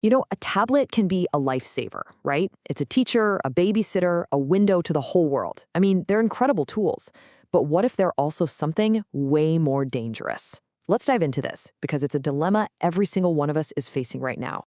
A tablet can be a lifesaver, right? It's a teacher, a babysitter, a window to the whole world. I mean, they're incredible tools. But what if they're also something way more dangerous? Let's dive into this because it's a dilemma every single one of us is facing right now.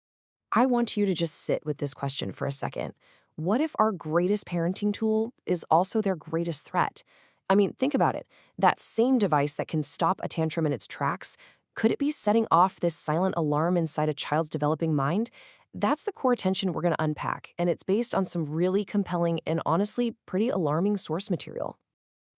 I want you to just sit with this question for a second. What if our greatest parenting tool is also their greatest threat? I mean, think about it. That same device that can stop a tantrum in its tracks, could it be setting off this silent alarm inside a child's developing mind? That's the core tension we're going to unpack, and it's based on some really compelling and honestly pretty alarming source material.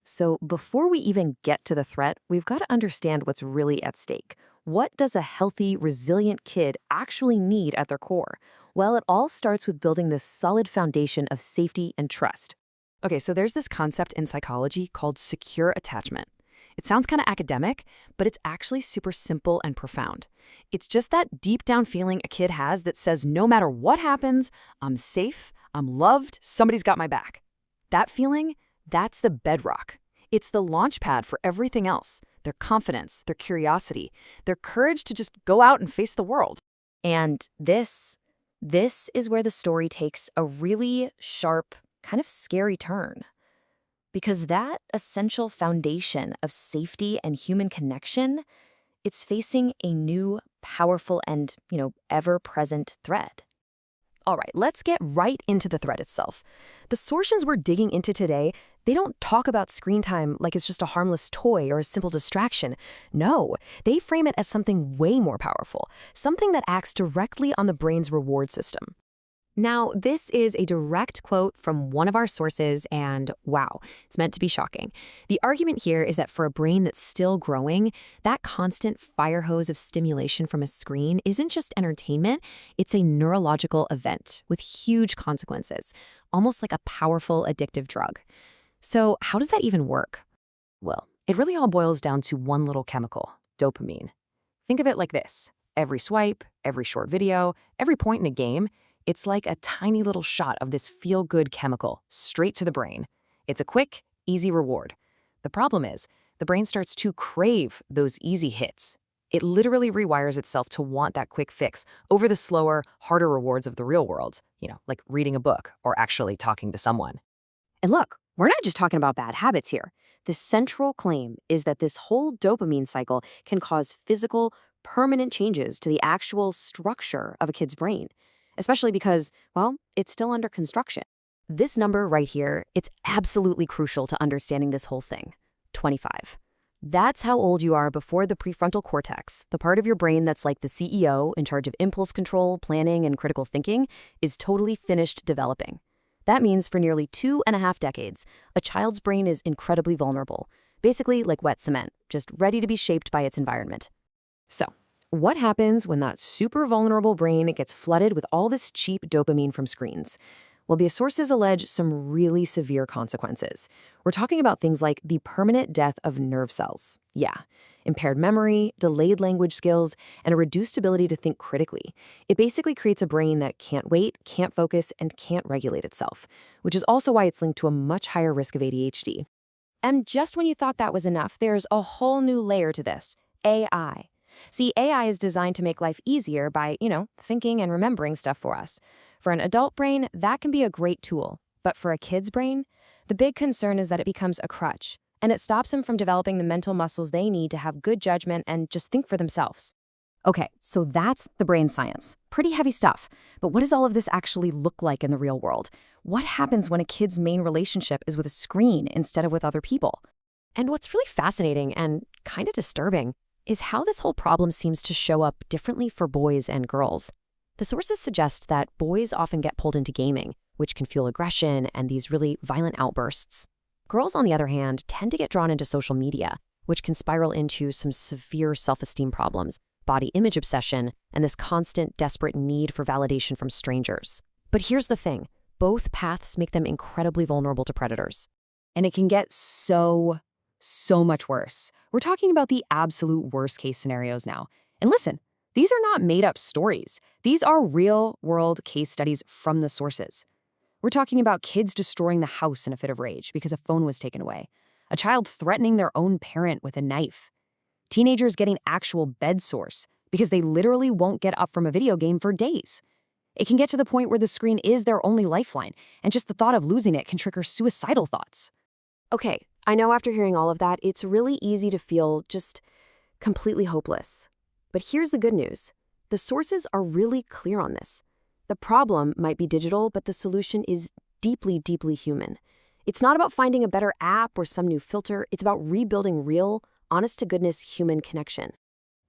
So, before we even get to the threat, we've got to understand what's really at stake. What does a healthy, resilient kid actually need at their core? Well, it all starts with building this solid foundation of safety and trust. Okay, so there's this concept in psychology called secure attachment. It sounds kind of academic, but it's actually super simple and profound. It's just that deep down feeling a kid has that says no matter what happens, I'm safe, I'm loved, somebody's got my back. That feeling, that's the bedrock. It's the launch pad for everything else, their confidence, their curiosity, their courage to just go out and face the world. And this is where the story takes a really sharp, kind of scary turn. Because that essential foundation of safety and human connection, it's facing a new, powerful, and, ever-present threat. All right, let's get right into the threat itself. The sources we're digging into today, they don't talk about screen time like it's just a harmless toy or a simple distraction. No, they frame it as something way more powerful, something that acts directly on the brain's reward system. Now, this is a direct quote from one of our sources, and wow, it's meant to be shocking. The argument here is that for a brain that's still growing, that constant fire hose of stimulation from a screen isn't just entertainment, it's a neurological event with huge consequences, almost like a powerful addictive drug. So how does that even work? Well, it really all boils down to one little chemical, dopamine. Think of it like this. Every swipe, every short video, every point in a game, it's like a tiny little shot of this feel-good chemical straight to the brain. It's a quick, easy reward. The problem is, the brain starts to crave those easy hits. It literally rewires itself to want that quick fix over the slower, harder rewards of the real world, like reading a book or actually talking to someone. And look, we're not just talking about bad habits here. The central claim is that this whole dopamine cycle can cause physical, permanent changes to the actual structure of a kid's brain. Especially because, well, it's still under construction. This number right here, it's absolutely crucial to understanding this whole thing. 25. That's how old you are before the prefrontal cortex, the part of your brain that's like the CEO in charge of impulse control, planning, and critical thinking, is totally finished developing. That means for nearly 2.5 decades, a child's brain is incredibly vulnerable, basically like wet cement, just ready to be shaped by its environment. So, what happens when that super vulnerable brain gets flooded with all this cheap dopamine from screens? Well, the sources allege some really severe consequences. We're talking about things like the permanent death of nerve cells. Yeah, impaired memory, delayed language skills, and a reduced ability to think critically. It basically creates a brain that can't wait, can't focus, and can't regulate itself, which is also why it's linked to a much higher risk of ADHD. And just when you thought that was enough, there's a whole new layer to this: AI. See, AI is designed to make life easier by, thinking and remembering stuff for us. For an adult brain, that can be a great tool. But for a kid's brain, the big concern is that it becomes a crutch, and it stops them from developing the mental muscles they need to have good judgment and just think for themselves. Okay, so that's the brain science. Pretty heavy stuff. But what does all of this actually look like in the real world? What happens when a kid's main relationship is with a screen instead of with other people? And what's really fascinating and kind of disturbing is how this whole problem seems to show up differently for boys and girls. The sources suggest that boys often get pulled into gaming, which can fuel aggression and these really violent outbursts. Girls, on the other hand, tend to get drawn into social media, which can spiral into some severe self-esteem problems, body image obsession, and this constant, desperate need for validation from strangers. But here's the thing. Both paths make them incredibly vulnerable to predators. And it can get so much worse. We're talking about the absolute worst case scenarios now. And listen, these are not made-up stories. These are real-world case studies from the sources. We're talking about kids destroying the house in a fit of rage because a phone was taken away, a child threatening their own parent with a knife, teenagers getting actual bed sores, because they literally won't get up from a video game for days. It can get to the point where the screen is their only lifeline, and just the thought of losing it can trigger suicidal thoughts. Okay, I know after hearing all of that, it's really easy to feel just completely hopeless. But here's the good news. The sources are really clear on this. The problem might be digital, but the solution is deeply, deeply human. It's not about finding a better app or some new filter. It's about rebuilding real, honest-to-goodness human connection.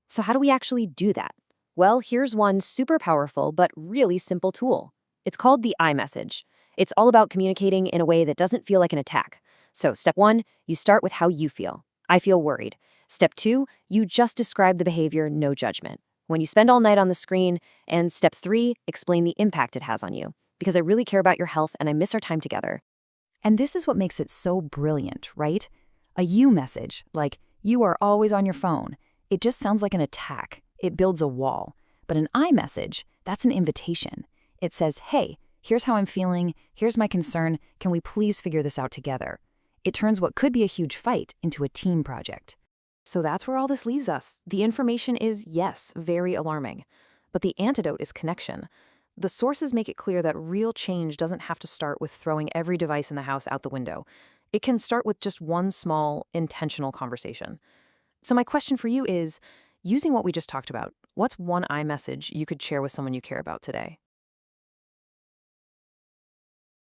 So how do we actually do that? Well, here's one super powerful but really simple tool. It's called the iMessage. It's all about communicating in a way that doesn't feel like an attack. So step 1, you start with how you feel. I feel worried. Step 2, you just describe the behavior, no judgment. When you spend all night on the screen. And step 3, explain the impact it has on you. Because I really care about your health and I miss our time together. And this is what makes it so brilliant, right? A you message, like, you are always on your phone. It just sounds like an attack. It builds a wall. But an I message, that's an invitation. It says, hey, here's how I'm feeling, here's my concern, can we please figure this out together? It turns what could be a huge fight into a team project. So that's where all this leaves us. The information is, yes, very alarming. But the antidote is connection. The sources make it clear that real change doesn't have to start with throwing every device in the house out the window. It can start with just one small, intentional conversation. So my question for you is, using what we just talked about, what's one iMessage you could share with someone you care about today?